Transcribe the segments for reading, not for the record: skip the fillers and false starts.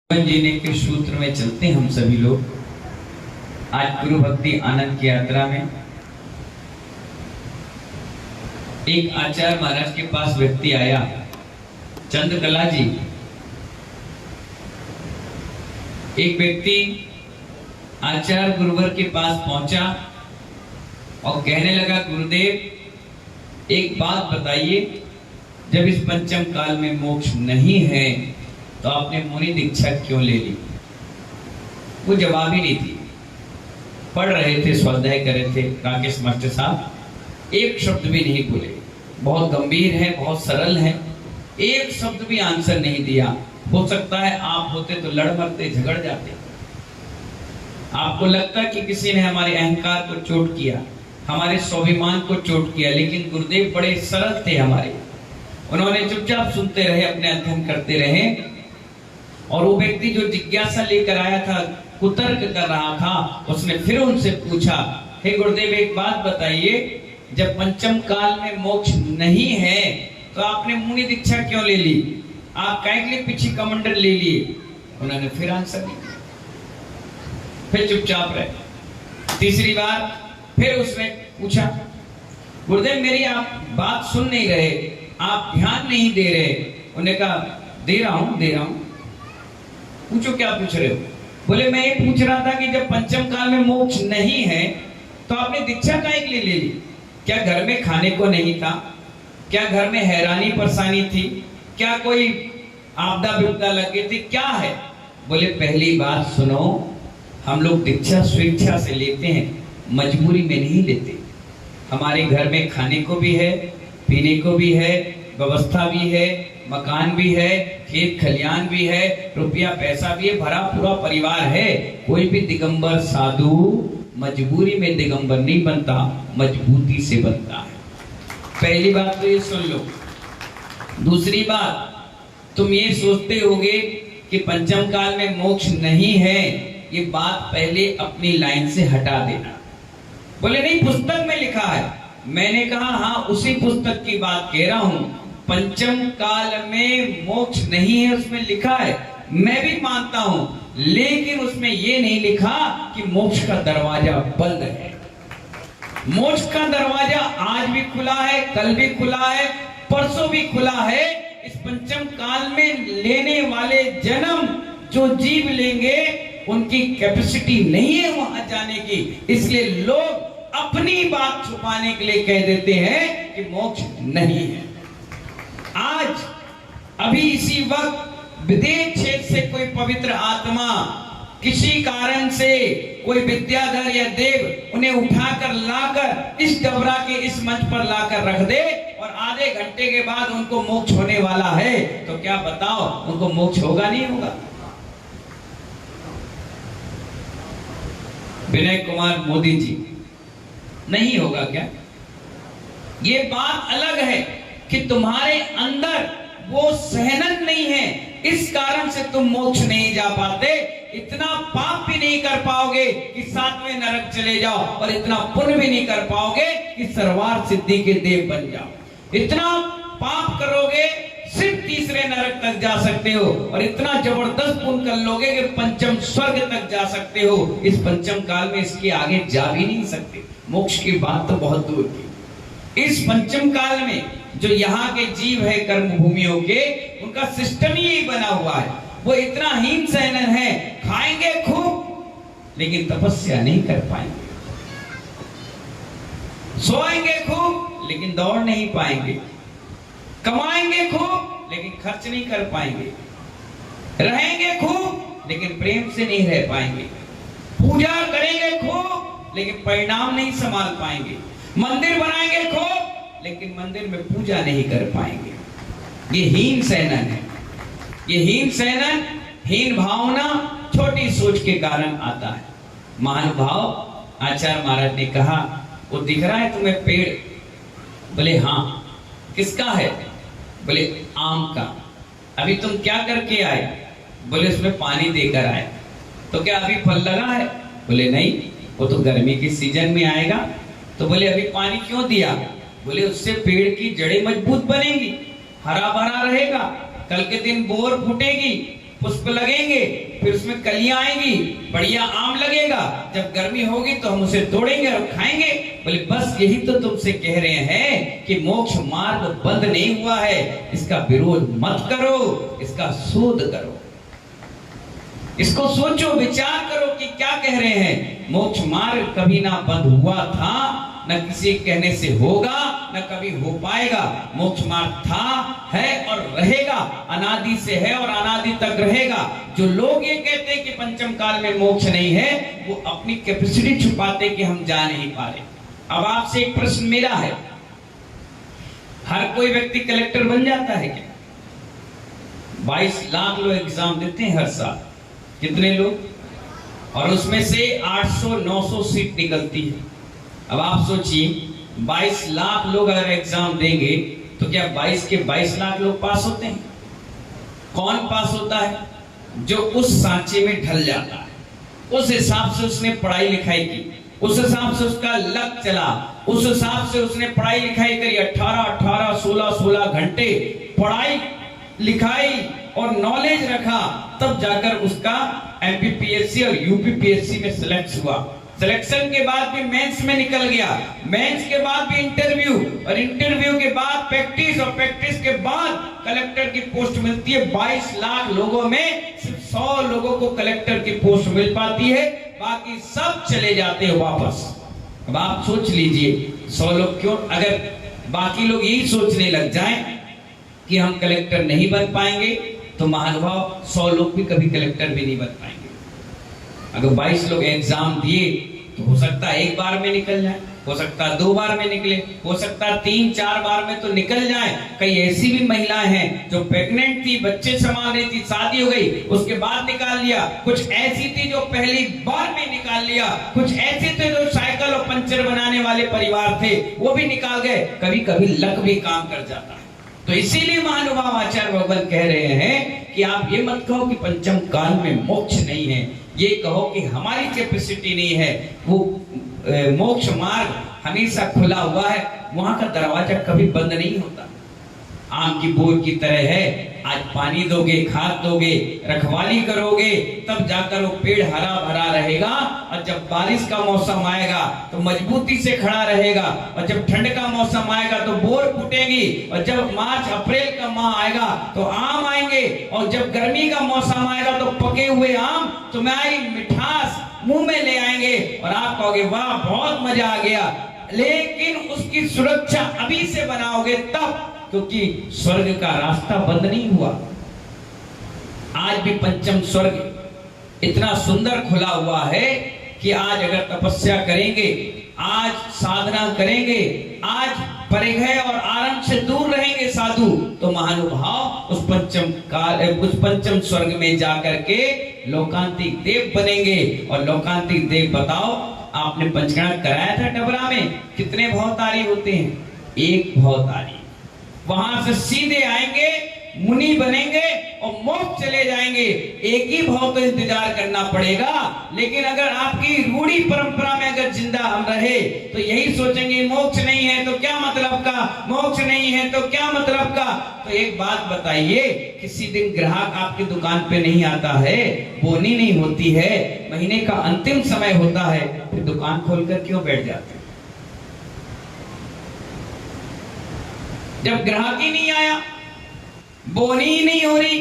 जीवन जीने के सूत्र में चलते हैं हम सभी लोग। आज गुरु भक्ति आनंद की यात्रा में एक आचार्य महाराज के पास व्यक्ति आया, चंद्रकला जी। एक व्यक्ति आचार्य गुरुवर के पास पहुंचा और कहने लगा, गुरुदेव एक बात बताइए, जब इस पंचम काल में मोक्ष नहीं है तो आपने मुनि दीक्षा क्यों ले ली? वो जवाब ही नहीं थी। पढ़ रहे थे, स्वाध्याय कर रहे थे राकेश मास्टर साहब, एक शब्द भी नहीं बोले। बहुत गंभीर है, बहुत सरल है, एक शब्द भी आंसर नहीं दिया। हो सकता है आप होते तो लड़ मरते, झगड़ जाते। आपको लगता कि किसी ने हमारे अहंकार को चोट किया, हमारे स्वाभिमान को चोट किया, लेकिन गुरुदेव बड़े सरल थे हमारे। उन्होंने चुपचाप सुनते रहे, अपने अध्ययन करते रहे। और वो व्यक्ति जो जिज्ञासा लेकर आया था, कुतर्क कर रहा था, उसने फिर उनसे पूछा, हे गुरुदेव एक बात बताइए, जब पंचम काल में मोक्ष नहीं है तो आपने मुनि दीक्षा क्यों ले ली? आप काहे के लिए पीछे कमंडल ले लिए? उन्होंने फिर आंसर नहीं दिया, फिर चुपचाप रहे। तीसरी बार फिर उसने पूछा, गुरुदेव मेरी आप बात सुन नहीं रहे, आप ध्यान नहीं दे रहे। उन्होंने कहा, दे रहा हूं। पूछो क्या पूछ रहे हो? बोले मैं ये पूछ रहा था कि जब पंचम काल में मोक्ष नहीं है तो आपने दीक्षा काहे के लिए ले ली? क्या घर में खाने को नहीं था? क्या घर में हैरानी परेशानी थी? क्या कोई आपदा विपदा लगी थी? क्या है? बोले पहली बात सुनो, हम लोग दीक्षा स्वेच्छा से लेते हैं, मजबूरी में नहीं लेते। हमारे घर में खाने को भी है, पीने को भी है, व्यवस्था भी है, मकान भी है, खेत खलियान भी है, रुपया पैसा भी है, भरा पूरा परिवार है। कोई भी दिगंबर साधु मजबूरी में दिगंबर नहीं बनता, मजबूती से बनता है। पहली बात तो ये सुन लो। दूसरी बात, तुम ये सोचते होगे कि पंचम काल में मोक्ष नहीं है, ये बात पहले अपनी लाइन से हटा देना। बोले नहीं, पुस्तक में लिखा है। मैंने कहा हाँ, उसी पुस्तक की बात कह रहा हूं। पंचम काल में मोक्ष नहीं है उसमें लिखा है, मैं भी मानता हूं, लेकिन उसमें यह नहीं लिखा कि मोक्ष का दरवाजा बंद है। मोक्ष का दरवाजा आज भी खुला है, कल भी खुला है, परसों भी खुला है। इस पंचम काल में लेने वाले जन्म जो जीव लेंगे उनकी कैपेसिटी नहीं है वहां जाने की, इसलिए लोग अपनी बात छुपाने के लिए कह देते हैं कि मोक्ष नहीं है। आज अभी इसी वक्त विदेश क्षेत्र से कोई पवित्र आत्मा किसी कारण से, कोई विद्याधर या देव उन्हें उठाकर लाकर इस डबरा के इस मंच पर लाकर रख दे और आधे घंटे के बाद उनको मोक्ष होने वाला है, तो क्या बताओ उनको मोक्ष होगा नहीं होगा? विनय कुमार मोदी जी, नहीं होगा क्या? ये बात अलग है कि तुम्हारे अंदर वो सहनन नहीं है, इस कारण से तुम मोक्ष नहीं जा पाते। इतना पाप भी नहीं कर पाओगे कि सातवें नरक चले जाओ, और इतना पुण्य भी नहीं कर पाओगे कि सर्वार सिद्धि के देव बन जाओ। इतना पाप करोगे सिर्फ तीसरे नरक तक जा सकते हो, और इतना जबरदस्त पुण्य कर लोगे कि पंचम स्वर्ग तक जा सकते हो। इस पंचम काल में इसके आगे जा भी नहीं सकते। मोक्ष की बात तो बहुत दूर की। इस पंचम काल में जो यहाँ के जीव है कर्म भूमियों के, उनका सिस्टम ही यही बना हुआ है। वो इतना हीन सहनन है, खाएंगे खूब लेकिन तपस्या नहीं कर पाएंगे, सोएंगे खूब लेकिन दौड़ नहीं पाएंगे, कमाएंगे खूब लेकिन खर्च नहीं कर पाएंगे, रहेंगे खूब लेकिन प्रेम से नहीं रह पाएंगे, पूजा करेंगे खूब लेकिन परिणाम नहीं संभाल पाएंगे, मंदिर बनाएंगे खूब लेकिन मंदिर में पूजा नहीं कर पाएंगे। ये हीन सहनन है। ये हीन सहनन, हीन भावना छोटी सोच के कारण आता है। महानुभाव आचार्य महाराज ने कहा, वो दिख रहा है तुम्हें पेड़? बोले हाँ। किसका है? बोले आम का। अभी तुम क्या करके आए? बोले उसमें पानी देकर आए। तो क्या अभी फल लगा है? बोले नहीं, वो तो गर्मी की सीजन में आएगा। तो बोले अभी पानी क्यों दिया? बोले उससे पेड़ की जड़ें मजबूत बनेंगी, हरा भरा रहेगा, कल के दिन बोर फूटेगी, पुष्प लगेंगे, फिर उसमें कलियां आएंगी, बढ़िया आम लगेगा, जब गर्मी होगी तो हम उसे तोड़ेंगे और खाएंगे। बोले बस यही तो तुमसे कह रहे हैं कि मोक्ष मार्ग बंद नहीं हुआ है, इसका विरोध मत करो, इसका शोध करो, इसको सोचो, विचार करो कि क्या कह रहे हैं। मोक्ष मार्ग कभी ना बंद हुआ था, न किसी कहने से होगा, न कभी हो पाएगा। मोक्ष मार्ग था, है और रहेगा, अनादि से है और अनादि तक रहेगा। जो लोग ये कहते हैं कि पंचम काल में मोक्ष नहीं है, वो अपनी कैपेसिटी छुपाते कि हम जा नहीं पा रहे। अब आपसे एक प्रश्न मेरा है, हर कोई व्यक्ति कलेक्टर बन जाता है क्या? 22 लाख लोग एग्जाम देते हैं हर साल, कितने लोग, और उसमें से 800-900 सीट निकलती है। अब आप सोचिए 22 लाख लोग अगर एग्जाम देंगे तो क्या 22 के 22 लाख लोग पास होते हैं? कौन पास होता है? जो उस सांचे में ढल जाता है, उस हिसाब से उसने पढ़ाई लिखाई की, उस हिसाब से उसका लक चला, उस हिसाब से उसने पढ़ाई लिखाई करी, 18 16 घंटे पढ़ाई लिखाई और नॉलेज रखा, तब जाकर उसका एमपीपीएससी और यूपीपीएससी में सिलेक्ट हुआ। सिलेक्शन के बाद भी मेंस में निकल गया, मेंस के बाद भी इंटरव्यू, और इंटरव्यू के बाद प्रैक्टिस, और प्रैक्टिस के बाद कलेक्टर की पोस्ट मिलती है। 22 लाख लोगों में सिर्फ 100 लोगों को कलेक्टर की पोस्ट मिल पाती है, बाकी सब चले जाते हैं वापस। अब आप सोच लीजिए 100 लोग क्यों, अगर बाकी लोग यही सोचने लग जाएं कि हम कलेक्टर नहीं बन पाएंगे, तो महानुभाव 100 लोग भी कभी कलेक्टर भी नहीं बन पाएंगे। अगर 22 लोग एग्जाम दिए तो हो सकता है 1 बार में निकल जाए, हो सकता है 2 बार में निकले, हो सकता है 3-4 बार में तो निकल जाए। कई ऐसी भी महिलाएं हैं जो प्रेग्नेंट थी, बच्चे संभाल रही थी, शादी हो गई, उसके बाद निकाल लिया। कुछ ऐसी थी जो पहली बार में निकाल लिया, कुछ ऐसे थे जो साइकिल और पंचर बनाने वाले परिवार थे, वो भी निकाल गए। कभी कभी लक भी काम कर जाता है। तो इसीलिए महानुभाव आचार्य भगवान कह रहे हैं कि आप ये मत कहो कि पंचम काल में मोक्ष नहीं है, ये कहो कि हमारी कैपेसिटी नहीं है। वो मोक्ष मार्ग हमेशा खुला हुआ है, वहां का दरवाजा कभी बंद नहीं होता। आम की बोर की तरह है, आज पानी दोगे, खाद दोगे, रखवाली करोगे, तब जाकर वो पेड़ हरा भरा रहेगा, और जब बारिश का मौसम आएगा तो मजबूती से खड़ा रहेगा, और जब ठंड का मौसम आएगा तो बोर फूटेगी, और जब मार्च अप्रैल का माह आएगा तो आम आएंगे, और जब गर्मी का मौसम आएगा तो पके हुए आम तुम्हारी मिठास मुंह में ले आएंगे, और आप कहोगे वाह बहुत मजा आ गया। लेकिन उसकी सुरक्षा अभी से बनाओगे तब, क्योंकि स्वर्ग का रास्ता बंद नहीं हुआ। आज भी पंचम स्वर्ग इतना सुंदर खुला हुआ है कि आज अगर तपस्या करेंगे, आज साधना करेंगे, आज परिग्रह और आरंभ से दूर रहेंगे साधु, तो महानुभाव उस पंचम स्वर्ग में जाकर के लोकांतिक देव बनेंगे। और लोकांतिक देव, बताओ आपने पंचगण कराया था डबरा में, कितने भवतारी होते हैं? 1 भवतारी। वहां से सीधे आएंगे, मुनि बनेंगे और मोक्ष चले जाएंगे। एक ही भाव तो इंतजार करना पड़ेगा। लेकिन अगर आपकी रूढ़ी परंपरा में अगर जिंदा हम रहे तो यही सोचेंगे मोक्ष नहीं है तो क्या मतलब का, मोक्ष नहीं है तो क्या मतलब का। तो एक बात बताइए, किसी दिन ग्राहक आपकी दुकान पे नहीं आता है, बोनी नहीं होती है, महीने का अंतिम समय होता है, फिर दुकान खोलकर क्यों बैठ जाते? जब ग्राहक ही नहीं आया, बोनी ही नहीं हो रही,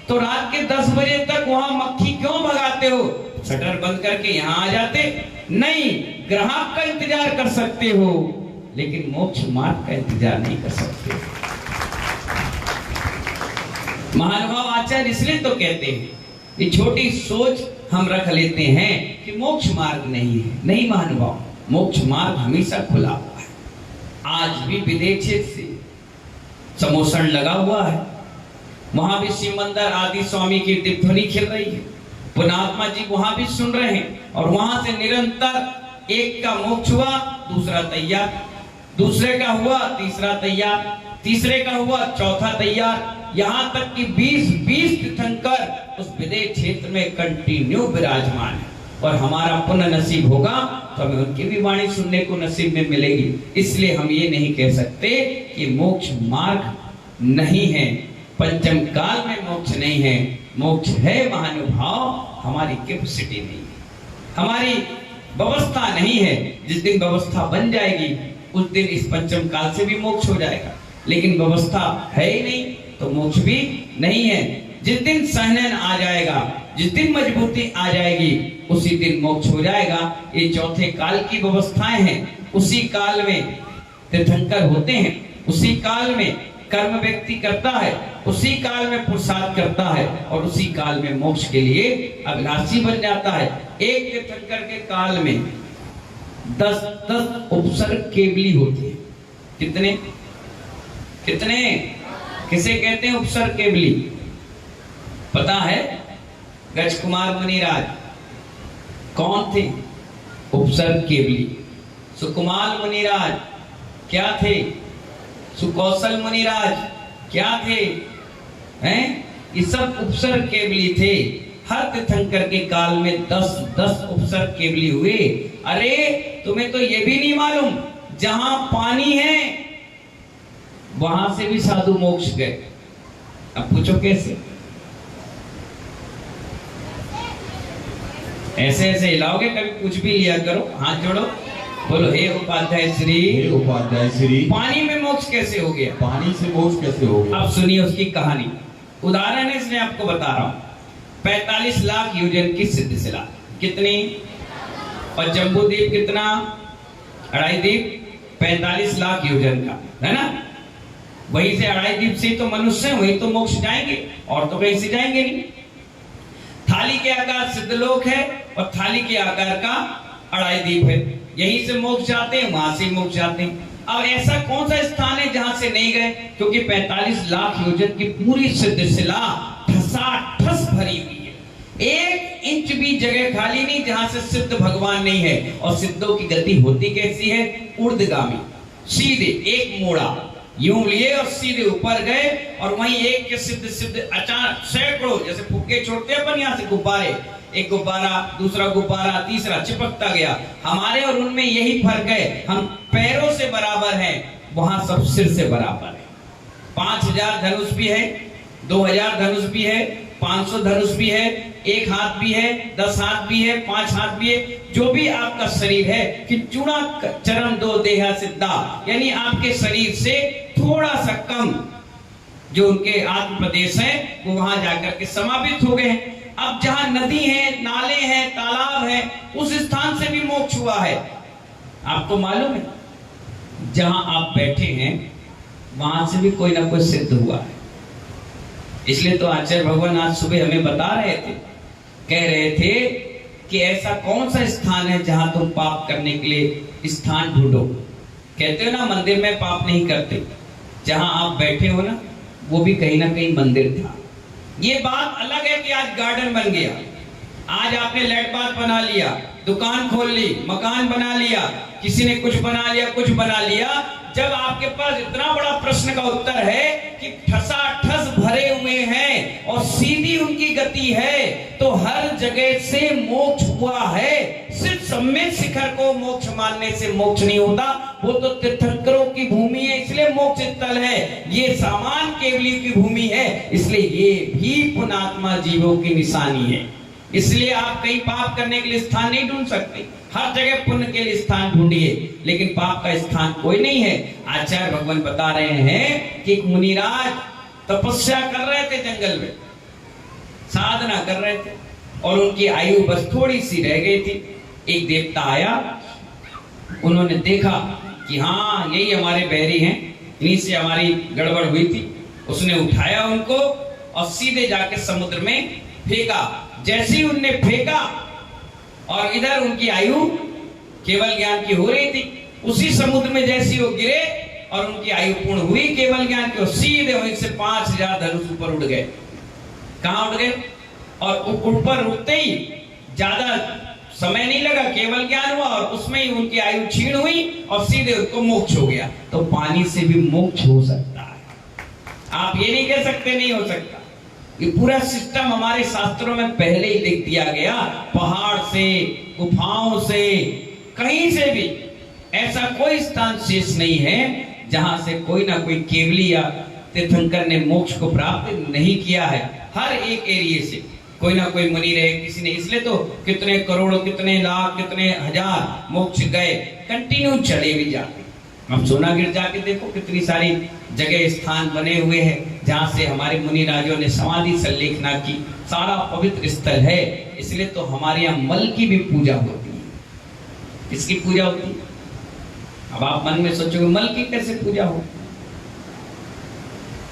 तो रात के 10 बजे तक वहां मक्खी क्यों भगाते हो? शटर बंद करके यहां आ जाते। नहीं, ग्राहक का इंतजार कर सकते हो, लेकिन मोक्ष मार्ग का इंतजार नहीं कर सकते। महानुभाव आचार्य इसलिए तो कहते हैं, ये छोटी सोच हम रख लेते हैं कि मोक्ष मार्ग नहीं है। नहीं महानुभाव, मोक्ष मार्ग हमेशा खुला हुआ है। आज भी विदेश से समोसन लगा हुआ है, वहां भी शिव मंदिर आदि स्वामी की दिव्यध्वनि खिल रही है, पुणात्मा जी वहां भी सुन रहे हैं, और वहां से निरंतर एक का मोक्ष हुआ, दूसरा तैयार, दूसरे का हुआ, तीसरा तैयार, तीसरे का हुआ, चौथा तैयार, यहां तक कि 20-20 तीर्थंकर उस विदेश क्षेत्र में कंटिन्यू विराजमान है। और हमारा पुण्य नसीब होगा तो हमें उनकी भी वाणी सुनने को नसीब में मिलेगी। इसलिए हम ये नहीं कह सकते कि मोक्ष मार्ग नहीं है, पंचम काल में मोक्ष नहीं है। मोक्ष है महानुभाव, हमारी कैपेसिटी नहीं है, हमारी व्यवस्था नहीं है। जिस दिन व्यवस्था बन जाएगी उस दिन इस पंचम काल से भी मोक्ष हो जाएगा, लेकिन व्यवस्था है ही नहीं तो मोक्ष भी नहीं है। जिस दिन सहनन आ जाएगा, जिस दिन मजबूती आ जाएगी, उसी दिन मोक्ष हो जाएगा। ये चौथे काल की व्यवस्थाएं हैं। उसी काल में तीर्थंकर होते हैं, उसी काल में कर्म व्यक्ति करता है, उसी काल में पुरुषार्थ करता है और उसी काल में मोक्ष के लिए अभिलाषी बन जाता है। एक तीर्थंकर के काल में 10 उपसर्ग केवली होते हैं। कितने कितने किसे कहते हैं उपसर्ग केवली? पता है? गजकुमार मुनिराज कौन थे? उपसर्ग केवली। सुकुमार मुनिराज क्या थे? सुकौशल मुनिराज क्या थे? हैं? ये सब उपसर्ग केवली थे। हर तीर्थंकर के काल में 10 उपसर्ग केवली हुए। अरे तुम्हें तो ये भी नहीं मालूम, जहां पानी है वहां से भी साधु मोक्ष गए। अब पूछो कैसे? ऐसे ऐसे हिलाओगे, कभी कुछ भी लिया करो, हाथ जोड़ो, बोलो हे उपाध्याय श्री। हे उपाध्याय श्री। पानी में मोक्ष कैसे हो गया? पानी से मोक्ष कैसे हो गया? अब सुनिए उसकी कहानी। उदाहरण है इसलिए आपको बता रहा हूं। 45 लाख योजन की सिद्धशिला कितनी? और जम्बू द्वीप कितना? 2.5 द्वीप 45 लाख योजन का है ना। वहीं से 2.5 द्वीप से तो मनुष्य वही तो मोक्ष जाएंगे, और तो कहीं से जाएंगे नहीं। थाली के आकार सिद्धलोक है और थाली के आकार का 2.5 द्वीप है, यहीं से मोक्ष जाते हैं, वहां से मोक्ष जाते हैं। अब ऐसा कौन सा स्थान है जहां से नहीं गए? क्योंकि 45 लाख योजन की पूरी सिद्धशिला ठसाठस भरी हुई है। 1 इंच भी जगह खाली नहीं जहां से सिद्ध भगवान नहीं है। और सिद्धों की गति होती कैसी है? ऊर्ध्वगामी, सीधे एक मोड़ा यूं लिए और सीधे ऊपर गए, और वहीं एक के सिद्ध अचानक सैकड़ों, जैसे फुक्के छोड़ते हैं अपन यहाँ से गुब्बारे, एक गुब्बारा, दूसरा गुब्बारा, तीसरा चिपकता गया। हमारे और उनमें यही फर्क है, हम पैरों से बराबर हैं, वहां सब सिर से बराबर है। 5000 धनुष भी है, 2000 धनुष भी है, 500 धनुष भी है, 1 हाथ भी है, 10 हाथ भी है, 5 हाथ भी है। जो भी आपका शरीर है कि चूड़ा चरम 2 देहा सिद्धा, यानी आपके शरीर से थोड़ा सा कम जो उनके आत्म प्रदेश है वो वहां जाकर के समापित हो गए। अब जहां नदी है, नाले हैं, तालाब है, उस स्थान से भी मोक्ष हुआ है। आपको मालूम है जहां आप बैठे हैं वहां से भी कोई ना कोई सिद्ध हुआ है। इसलिए तो आचार्य भगवान आज सुबह हमें बता रहे थे, कह रहे थे कि ऐसा कौन सा स्थान है जहां तुम पाप करने के लिए स्थान ढूंढो। कहते हो ना मंदिर में पाप नहीं करते, जहां आप बैठे हो ना वो भी कहीं ना कहीं मंदिर था। ये बात अलग है कि आज गार्डन बन गया, आज आपने लेट बाथ बना लिया, दुकान खोल ली, मकान बना लिया, किसी ने कुछ बना लिया, कुछ बना लिया। जब आपके पास इतना बड़ा प्रश्न का उत्तर है कि ठसाठस भरे हुए हैं और सीधी उनकी गति है, तो हर जगह से मोक्ष हुआ है। सिर्फ सम्यक शिखर को मोक्ष मानने से मोक्ष नहीं होता, वो तो तीर्थंकरों की भूमि है इसलिए मोक्ष स्थल है। ये सामान केवली की भूमि है इसलिए ये भी पुण्यात्मा जीवों की निशानी है। इसलिए आप कहीं पाप करने के लिए स्थान नहीं ढूंढ सकते, हर जगह पुण्य के लिए स्थान ढूंढिए, लेकिन पाप का स्थान कोई नहीं है। आचार्य भगवान बता रहे हैं कि मुनिराज तपस्या कर रहे थे, जंगल में साधना कर रहे थे और उनकी आयु बस थोड़ी सी रह गई थी। एक देवता आया, उन्होंने देखा कि हाँ यही हमारे बहरी हैं, इन्हीं से हमारी गड़बड़ हुई थी। उसने उठाया उनको और सीधे जाके समुद्र में फेंका। जैसे ही उनने फेंका और इधर उनकी आयु केवल ज्ञान की हो रही थी, उसी समुद्र में जैसे वो गिरे और उनकी आयु पूर्ण हुई केवल ज्ञान की, सीधे वहीं से 5000 धनुष ऊपर उड़ गए। कहां उड़ गए? और ऊपर उड़ते ही ज्यादा समय नहीं लगा, केवल ज्ञान हुआ और उसमें ही उनकी आयु क्षीण हुई और सीधे उनको मोक्ष हो गया। तो पानी से भी मोक्ष हो सकता है, आप ये नहीं कह सकते नहीं हो सकता। ये पूरा सिस्टम हमारे शास्त्रों में पहले ही लिख दिया गया। पहाड़ से, गुफाओं से, कहीं से भी ऐसा कोई स्थान शेष नहीं है जहां से कोई ना कोई केवली या तीर्थंकर ने मोक्ष को प्राप्त नहीं किया है। हर एक एरिया से कोई ना कोई मुनि रहे, किसी ने, इसलिए तो कितने करोड़, कितने लाख, कितने हजार मोक्ष गए, कंटिन्यू चले भी जाते। अब सोनागिर जाके देखो कितनी सारी जगह स्थान बने हुए हैं जहाँ से हमारे मुनि राजों ने समाधि संलेखना की, सारा पवित्र स्थल है। इसलिए तो हमारे यहाँ मल की भी पूजा होती है। किसकी पूजा होती है? अब आप मन में सोचोगे मल की कैसे पूजा हो,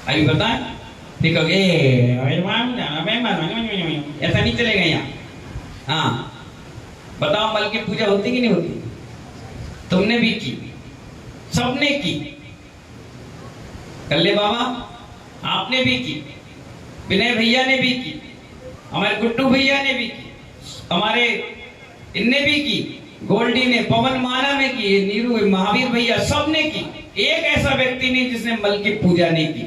अभी बताएं, ठीक है, ऐसा नहीं चलेगा यहाँ। हाँ बताओ, मल की पूजा होती कि नहीं होती? तुमने भी की, सबने की, कल्ले बाबा आपने भी की, विनय भैया ने भी की, हमारे गुड्डू भैया ने भी की, हमारे इनने भी की, गोल्डी ने, पवन माना ने की, नीरू, महावीर भैया, सबने की। एक ऐसा व्यक्ति नहीं जिसने मल की पूजा नहीं की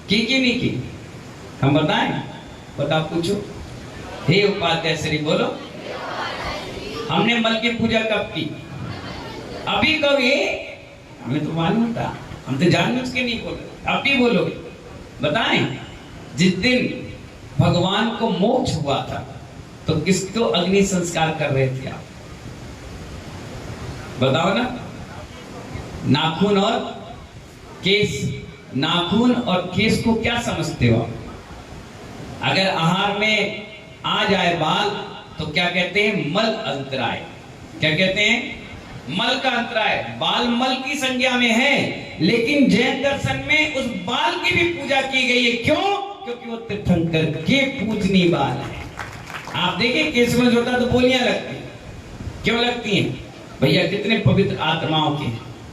कि नहीं की? हम बताएं, बताओ, पूछो। हे उपाध्याय श्री बोलो, हमने मल की पूजा कब की? अभी कहोगे, हमें तो मालूम था, हम तो जानबूझ के नहीं बोल रहे, अब भी बोलोगे। बताएं, जिस दिन भगवान को मोक्ष हुआ था तो किसको अग्नि संस्कार कर रहे थे आप? बताओ ना। नाखून और केस, नाखून और केस को क्या समझते हो? अगर आहार में आ जाए बाल तो क्या कहते हैं? मल अंतराय। क्या कहते हैं? मल का अंतराय। बाल मल की संज्ञा में है, लेकिन जैन दर्शन में उस बाल की भी पूजा की गई है। क्यों? क्योंकि वो तीर्थंकर के पूजनीय बाल है। आप देखिए केस में जो होता तो बोलियां लगती, क्यों लगती हैं? भैया कितने पवित्र आत्माओं के।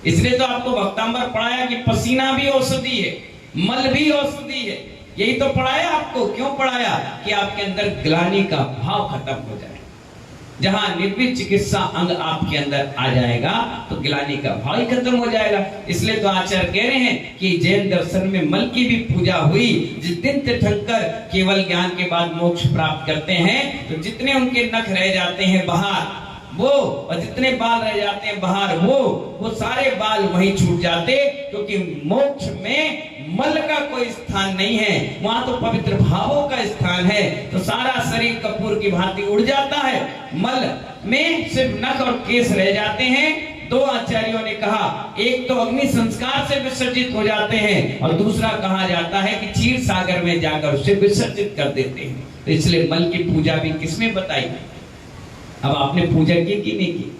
इसलिए तो आपको भक्तांबर पढ़ाया कि पसीना भी औषधि है, मल भी औषधि है। यही तो पढ़ाया आपको। क्यों पढ़ाया? कि आपके अंदर ग्लानि का भाव खत्म हो जाए। जहां निर्विक चिकित्सा अंग आपके अंदर आ जाएगा तो ग्लानि का भाव ही खत्म हो जाएगा। इसलिए तो आचार्य कह रहे हैं कि जैन दर्शन में मल की भी पूजा हुई। जिस दिन तीर्थंकर केवल ज्ञान के बाद मोक्ष प्राप्त करते हैं तो जितने उनके नख रह जाते हैं बाहर वो, और जितने बाल रह जाते हैं बाहर वो सारे बाल वहीं छूट जाते, क्योंकि मोक्ष में मल का कोई स्थान नहीं है, वहां तो पवित्र भावों का स्थान है। तो सारा शरीर कपूर की भांति उड़ जाता है, मल में सिर्फ नख और केस रह जाते हैं। दो आचार्यों ने कहा, एक तो अग्नि संस्कार से विसर्जित हो जाते हैं और दूसरा कहा जाता है कि क्षीर सागर में जाकर उसे विसर्जित कर देते हैं। तो इसलिए मल की पूजा भी किसमें बताई? अब आपने पूजा की कि नहीं की?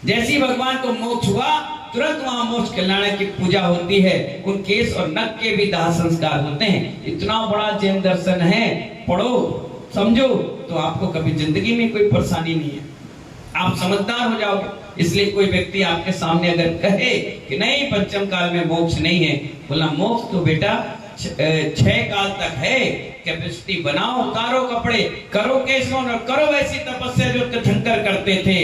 जैसी भगवान को मोक्ष हुआ तुरंत वहां मोक्ष कल्याण की पूजा होती है। उन केस और नख के भी दाह संस्कार होते हैं। इतना बड़ा जैन दर्शन है, पढ़ो समझो तो आपको कभी जिंदगी में कोई परेशानी नहीं है, आप समझदार हो जाओगे। इसलिए कोई व्यक्ति आपके सामने अगर कहे कि नहीं पंचम काल में मोक्ष नहीं है, बोला मोक्ष तो बेटा 6 काल तक है। कैपेसिटी बनाओ, उतारो कपड़े, करो केशों और करो वैसी तपस्या जो तीर्थंकर करते थे।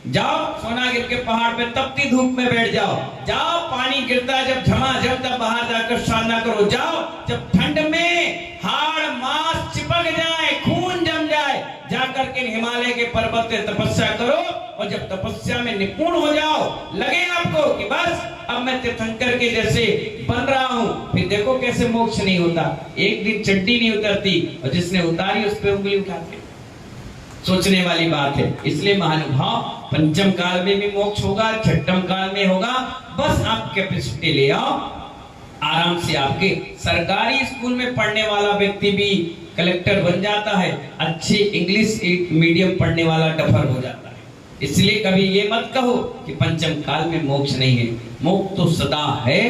जाओ सोनागिर के पहाड़ पे तपती धूप में बैठ जाओ, जाओ पानी गिरता है जब झमाझम तब बाहर जाकर साधना करो, जाओ जब ठंड में हाड़ मांस चिपक जाए, खून जम जाए, जाकर के हिमालय के पर्वत पे तपस्या करो। और जब तपस्या में निपुण हो जाओ, लगे आपको कि बस अब मैं तीर्थंकर के जैसे बन रहा हूं, फिर देखो कैसे मोक्ष नहीं होता। एक दिन चड्डी नहीं उतरती और जिसने उतारी उस पर उंगली उठाते। सोचने वाली बात है। इसलिए महानुभाव पंचम काल में भी मोक्ष होगा, छठम काल में होगा। बस आप कैपेसिटी ले आओ, आराम से आपके सरकारी स्कूल में पढ़ने वाला व्यक्ति भी कलेक्टर बन जाता है, अच्छे इंग्लिश मीडियम पढ़ने वाला डफर हो जाता है। इसलिए कभी ये मत कहो कि पंचम काल में मोक्ष नहीं है। मोक्ष तो सदा है,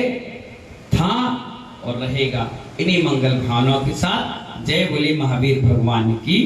था और रहेगा। इन्हीं मंगल भावनाओं के साथ जय बोले महावीर भगवान की।